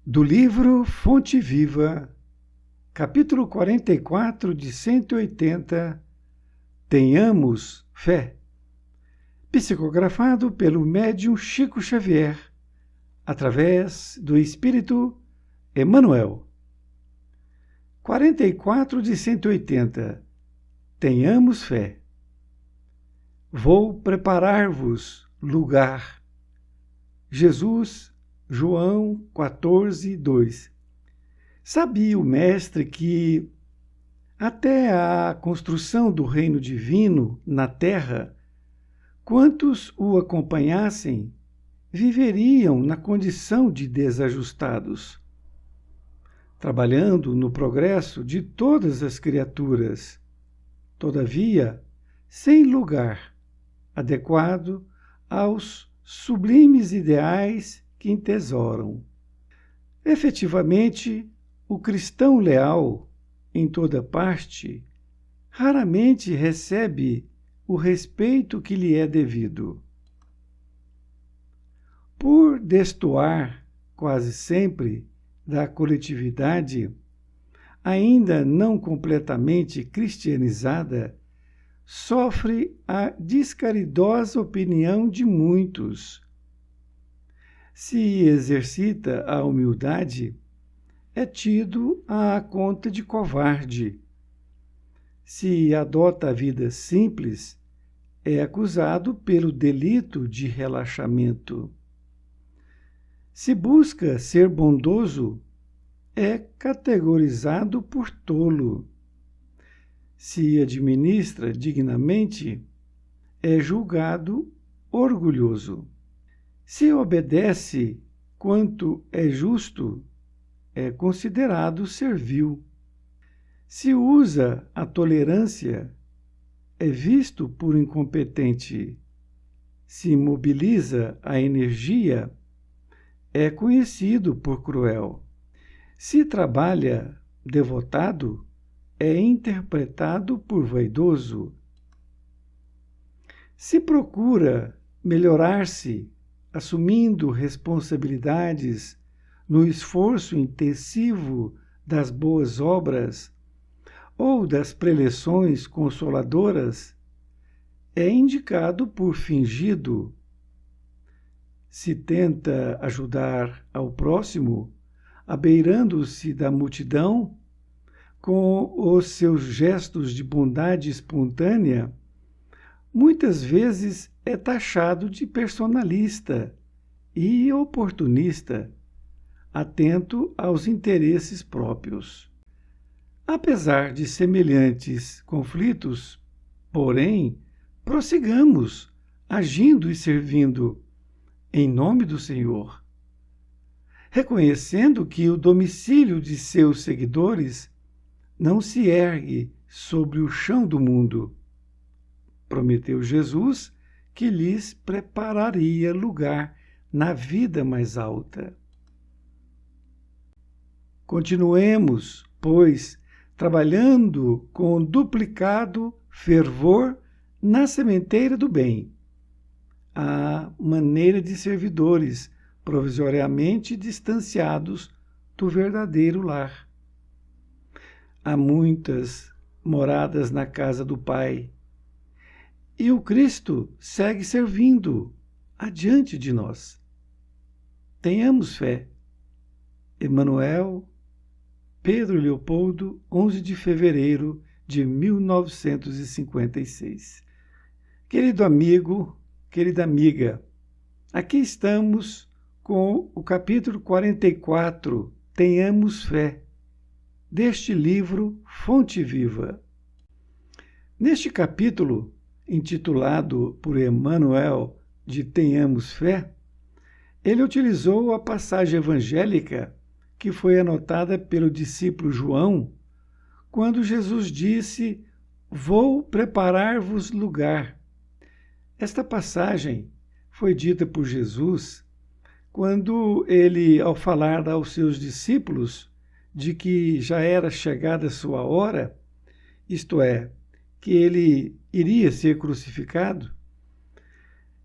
Do livro Fonte Viva, capítulo 44 de 180, Tenhamos Fé, psicografado pelo médium Chico Xavier, através do Espírito Emmanuel. 44 de 180, Tenhamos Fé. Vou preparar-vos lugar. Jesus, João 14, 2. Sabia o mestre que, até a construção do reino divino na terra, quantos o acompanhassem viveriam na condição de desajustados, trabalhando no progresso de todas as criaturas, todavia, sem lugar adequado aos sublimes ideais que entesouram. Efetivamente, o cristão leal, em toda parte, raramente recebe o respeito que lhe é devido. Por destoar, quase sempre, da coletividade, ainda não completamente cristianizada, sofre a descaridosa opinião de muitos. Se exercita a humildade, é tido à conta de covarde. Se adota a vida simples, é acusado pelo delito de relaxamento. Se busca ser bondoso, é categorizado por tolo. Se administra dignamente, é julgado orgulhoso. Se obedece quanto é justo, é considerado servil. Se usa a tolerância, é visto por incompetente. Se mobiliza a energia, é conhecido por cruel. Se trabalha devotado, é interpretado por vaidoso. Se procura melhorar-se, assumindo responsabilidades no esforço intensivo das boas obras ou das preleções consoladoras, é indicado por fingido. Se tenta ajudar ao próximo, abeirando-se da multidão, com os seus gestos de bondade espontânea, muitas vezes é taxado de personalista e oportunista, atento aos interesses próprios. Apesar de semelhantes conflitos, porém, prossigamos, agindo e servindo, em nome do Senhor, reconhecendo que o domicílio de seus seguidores não se ergue sobre o chão do mundo. Prometeu Jesus que lhes prepararia lugar na vida mais alta. Continuemos, pois, trabalhando com duplicado fervor na sementeira do bem, à maneira de servidores provisoriamente distanciados do verdadeiro lar. Há muitas moradas na casa do Pai, e o Cristo segue servindo adiante de nós. Tenhamos fé. Emmanuel, Pedro Leopoldo, 11 de fevereiro de 1956. Querido amigo, querida amiga, aqui estamos com o capítulo 44, Tenhamos Fé, deste livro Fonte Viva. Neste capítulo, intitulado por Emmanuel de Tenhamos Fé, ele utilizou a passagem evangélica que foi anotada pelo discípulo João, quando Jesus disse: "Vou preparar-vos lugar". Esta passagem foi dita por Jesus quando ele, ao falar aos seus discípulos de que já era chegada a sua hora, isto é, que ele iria ser crucificado,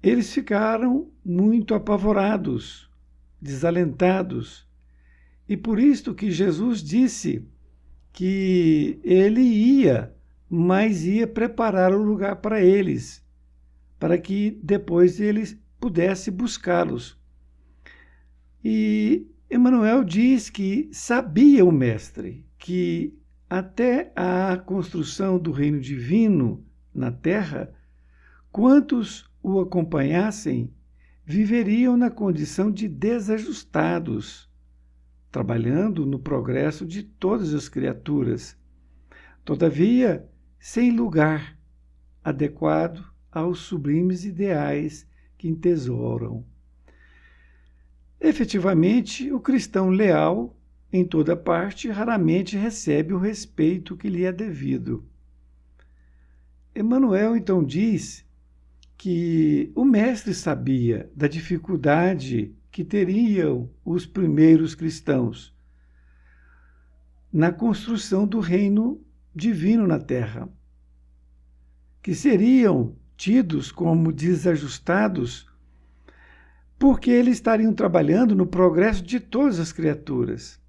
eles ficaram muito apavorados, desalentados, E por isto que Jesus disse que ele ia, mas ia preparar o lugar para eles, para que depois eles pudessem buscá-los. E Emmanuel diz que sabia o Mestre que até a construção do reino divino na terra, quantos o acompanhassem viveriam na condição de desajustados, trabalhando no progresso de todas as criaturas, todavia sem lugar adequado aos sublimes ideais que entesouram. Efetivamente, o cristão leal, em toda parte, raramente recebe o respeito que lhe é devido. Emmanuel, então, diz que o Mestre sabia da dificuldade que teriam os primeiros cristãos na construção do reino divino na Terra, que seriam tidos como desajustados porque eles estariam trabalhando no progresso de todas as criaturas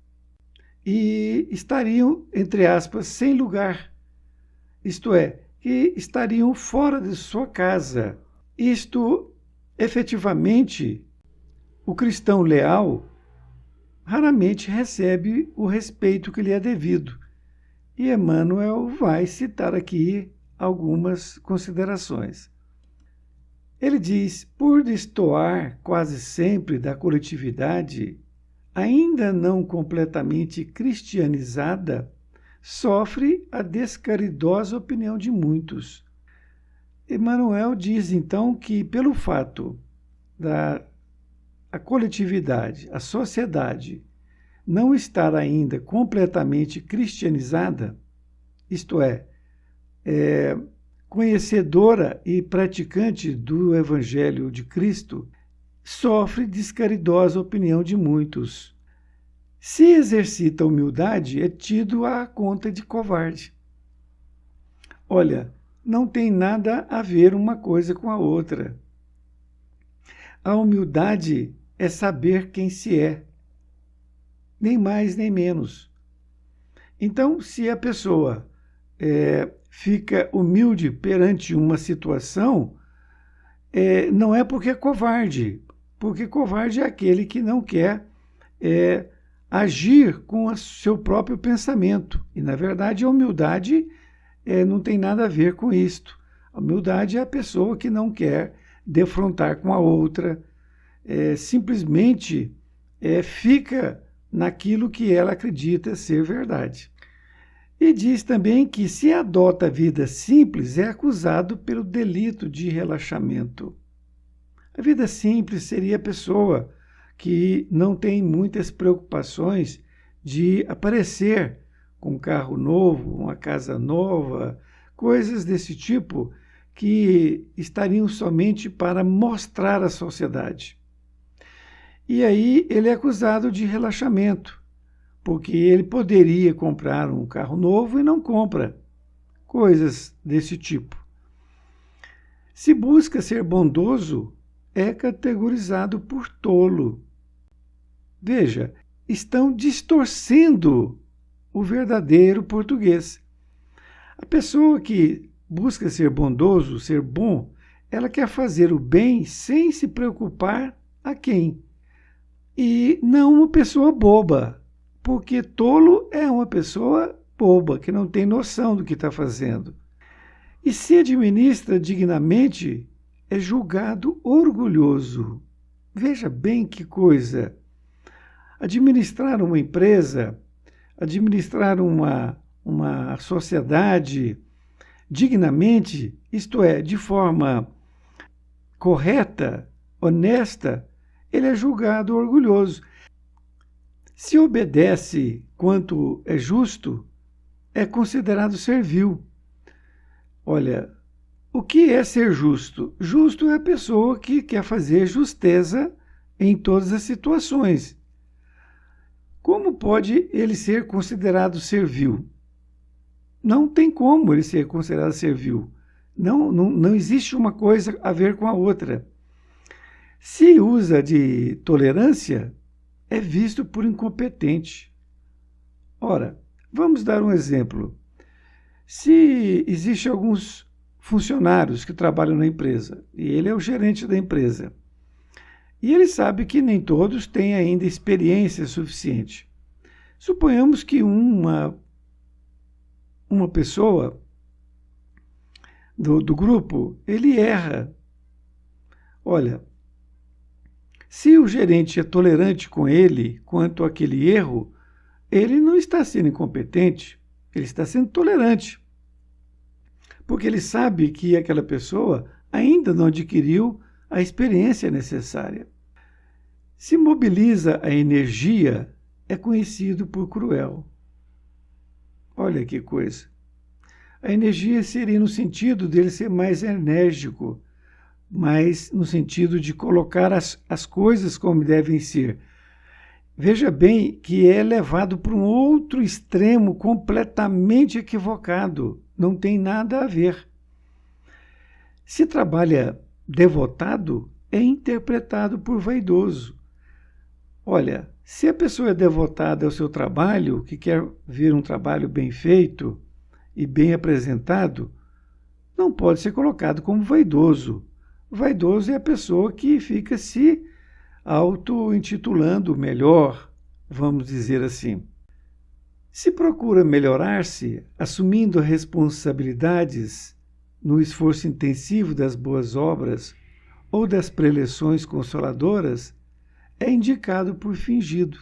e estariam, entre aspas, sem lugar, isto é, que estariam fora de sua casa. Isto, efetivamente, o cristão leal raramente recebe o respeito que lhe é devido. E Emmanuel vai citar aqui algumas considerações. Ele diz: por destoar quase sempre da coletividade, ainda não completamente cristianizada, sofre a descaridosa opinião de muitos. Emmanuel diz, então, que pelo fato da coletividade, a sociedade, não estar ainda completamente cristianizada, isto é, conhecedora e praticante do Evangelho de Cristo, sofre descaridosa opinião de muitos. Se exercita a humildade, é tido à conta de covarde. Olha, não tem nada a ver uma coisa com a outra. A humildade é saber quem se é, nem mais nem menos. Então, se a pessoa fica humilde perante uma situação, não é porque é covarde, porque covarde é aquele que não quer agir com o seu próprio pensamento. E, na verdade, a humildade não tem nada a ver com isto. A humildade é a pessoa que não quer defrontar com a outra, simplesmente fica naquilo que ela acredita ser verdade. E diz também que se adota a vida simples, é acusado pelo delito de relaxamento. A vida simples seria a pessoa que não tem muitas preocupações de aparecer com um carro novo, uma casa nova, coisas desse tipo que estariam somente para mostrar à sociedade. E aí ele é acusado de relaxamento, porque ele poderia comprar um carro novo e não compra. Coisas desse tipo. Se busca ser bondoso, é categorizado por tolo. Veja, estão distorcendo o verdadeiro português. A pessoa que busca ser bondoso, ser bom, ela quer fazer o bem sem se preocupar a quem. E não uma pessoa boba, porque tolo é uma pessoa boba, que não tem noção do que está fazendo. E se administra dignamente, é julgado orgulhoso. Veja bem que coisa. Administrar uma empresa, administrar uma sociedade dignamente, isto é, de forma correta, honesta, ele é julgado orgulhoso. Se obedece quanto é justo, é considerado servil. Olha, o que é ser justo? Justo é a pessoa que quer fazer justeza em todas as situações. Como pode ele ser considerado servil? Não tem como ele ser considerado servil. Não existe uma coisa a ver com a outra. Se usa de tolerância, é visto por incompetente. Ora, vamos dar um exemplo. Se existem alguns funcionários que trabalham na empresa, e ele é o gerente da empresa, e ele sabe que nem todos têm ainda experiência suficiente. Suponhamos que uma pessoa do grupo, ele erra. Olha, se o gerente é tolerante com ele quanto àquele erro, ele não está sendo incompetente, ele está sendo tolerante. Porque ele sabe que aquela pessoa ainda não adquiriu a experiência necessária. Se mobiliza a energia, é conhecido por cruel. Olha que coisa. A energia seria no sentido dele ser mais enérgico, mas no sentido de colocar as coisas como devem ser. Veja bem que é levado para um outro extremo completamente equivocado. Não tem nada a ver. Se trabalha devotado, é interpretado por vaidoso. Olha, se a pessoa é devotada ao seu trabalho, que quer ver um trabalho bem feito e bem apresentado, não pode ser colocado como vaidoso. Vaidoso é a pessoa que fica se auto-intitulando melhor, vamos dizer assim. Se procura melhorar-se, assumindo responsabilidades no esforço intensivo das boas obras ou das preleções consoladoras, é indicado por fingido.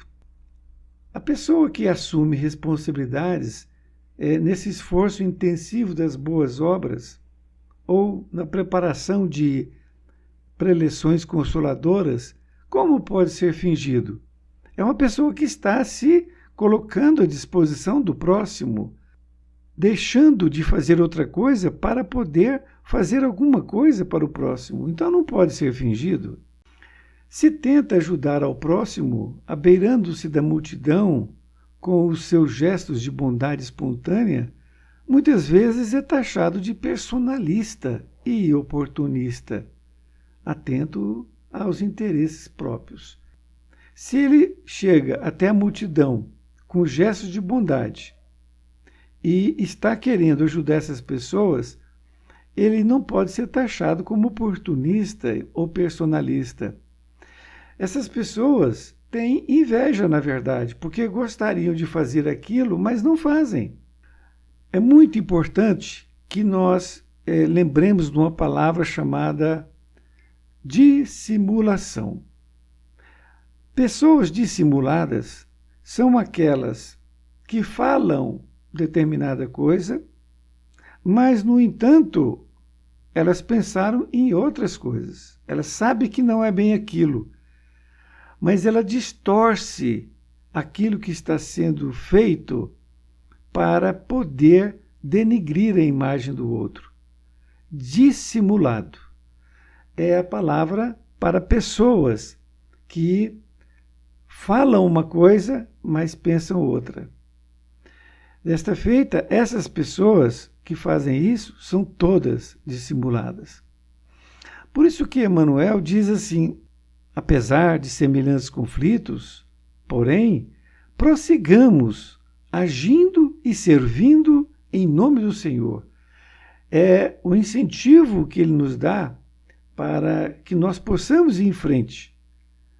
A pessoa que assume responsabilidades nesse esforço intensivo das boas obras ou na preparação de preleções consoladoras, como pode ser fingido? É uma pessoa que está se colocando à disposição do próximo, deixando de fazer outra coisa para poder fazer alguma coisa para o próximo. Então não pode ser fingido. Se tenta ajudar ao próximo, abeirando-se da multidão com os seus gestos de bondade espontânea, muitas vezes é taxado de personalista e oportunista, atento aos interesses próprios. Se ele chega até a multidão com gestos de bondade e está querendo ajudar essas pessoas, ele não pode ser taxado como oportunista ou personalista. Essas pessoas têm inveja, na verdade, porque gostariam de fazer aquilo, mas não fazem. É muito importante que nós lembremos de uma palavra chamada dissimulação. Pessoas dissimuladas são aquelas que falam determinada coisa, mas, no entanto, elas pensaram em outras coisas. Elas sabem que não é bem aquilo, mas ela distorce aquilo que está sendo feito para poder denigrir a imagem do outro. Dissimulado é a palavra para pessoas que falam uma coisa, mas pensam outra. Desta feita, essas pessoas que fazem isso são todas dissimuladas. Por isso que Emmanuel diz assim: apesar de semelhantes conflitos, porém, prossigamos agindo e servindo em nome do Senhor. É o incentivo que ele nos dá para que nós possamos ir em frente.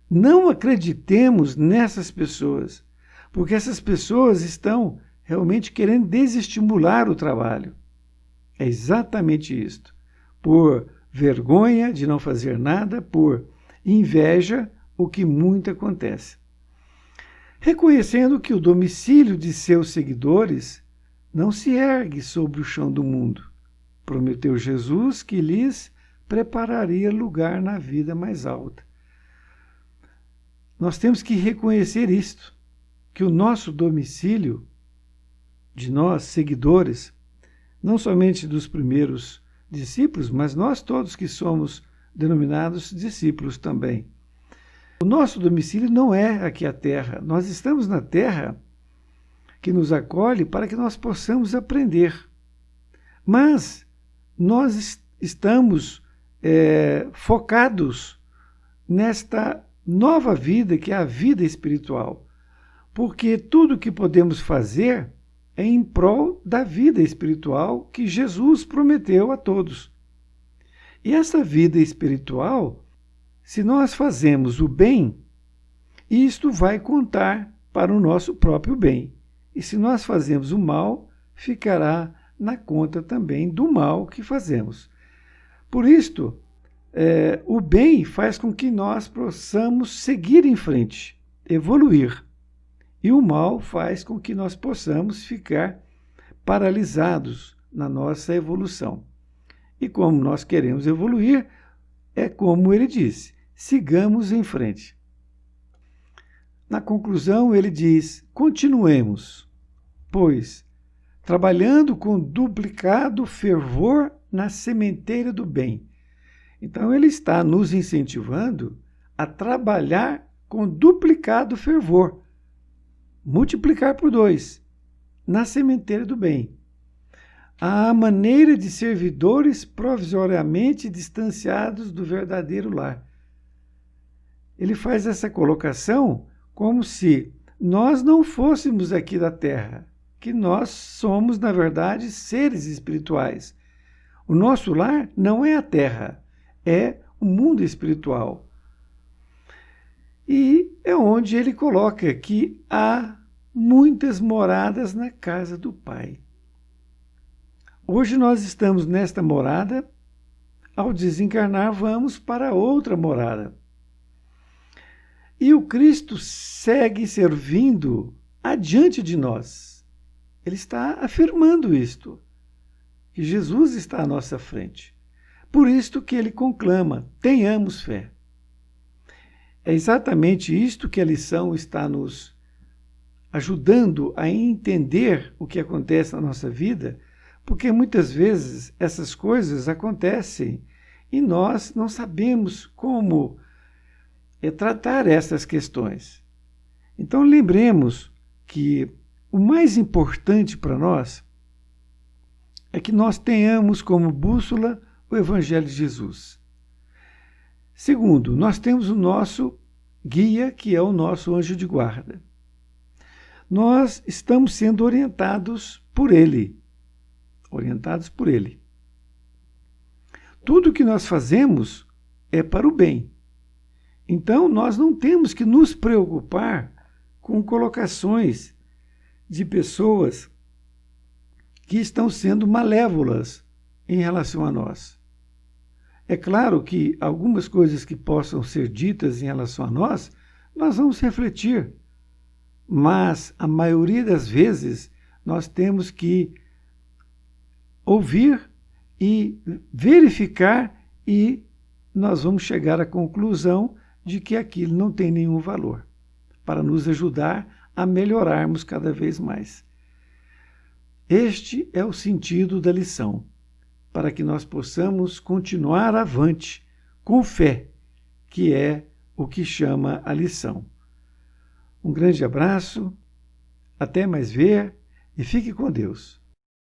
Não acreditemos nessas pessoas, porque essas pessoas estão realmente querendo desestimular o trabalho. É exatamente isto. Por vergonha de não fazer nada, por inveja, o que muito acontece. Reconhecendo que o domicílio de seus seguidores não se ergue sobre o chão do mundo. Prometeu Jesus que lhes prepararia lugar na vida mais alta. Nós temos que reconhecer isto, que o nosso domicílio, de nós, seguidores, não somente dos primeiros discípulos, mas nós todos que somos denominados discípulos também. O nosso domicílio não é aqui a terra. Nós estamos na terra que nos acolhe para que nós possamos aprender. Mas nós estamos focados nesta nova vida, que é a vida espiritual. Porque tudo que podemos fazer é em prol da vida espiritual que Jesus prometeu a todos. E essa vida espiritual, se nós fazemos o bem, isto vai contar para o nosso próprio bem. E se nós fazemos o mal, ficará na conta também do mal que fazemos. Por isto, o bem faz com que nós possamos seguir em frente, evoluir. E o mal faz com que nós possamos ficar paralisados na nossa evolução. E como nós queremos evoluir, é como ele disse, sigamos em frente. Na conclusão, ele diz, continuemos, pois, trabalhando com duplicado fervor na sementeira do bem. Então, ele está nos incentivando a trabalhar com duplicado fervor, multiplicar por 2, na sementeira do bem. À maneira de servidores provisoriamente distanciados do verdadeiro lar. Ele faz essa colocação como se nós não fôssemos aqui da terra, que nós somos, na verdade, seres espirituais. O nosso lar não é a terra, é o mundo espiritual. E é onde ele coloca que há muitas moradas na casa do Pai. Hoje nós estamos nesta morada, ao desencarnar vamos para outra morada. E o Cristo segue servindo adiante de nós. Ele está afirmando isto, que Jesus está à nossa frente. Por isto que ele conclama, tenhamos fé. É exatamente isto que a lição está nos ajudando a entender o que acontece na nossa vida, porque muitas vezes essas coisas acontecem e nós não sabemos como tratar essas questões. Então lembremos que o mais importante para nós é que nós tenhamos como bússola o Evangelho de Jesus. Segundo, nós temos o nosso guia, que é o nosso anjo de guarda. Nós estamos sendo orientados por ele. Tudo que nós fazemos é para o bem. Então, nós não temos que nos preocupar com colocações de pessoas que estão sendo malévolas em relação a nós. É claro que algumas coisas que possam ser ditas em relação a nós vamos refletir. Mas, a maioria das vezes, nós temos que ouvir e verificar e nós vamos chegar à conclusão de que aquilo não tem nenhum valor, para nos ajudar a melhorarmos cada vez mais. Este é o sentido da lição, para que nós possamos continuar avante com fé, que é o que chama a lição. Um grande abraço, até mais ver e fique com Deus.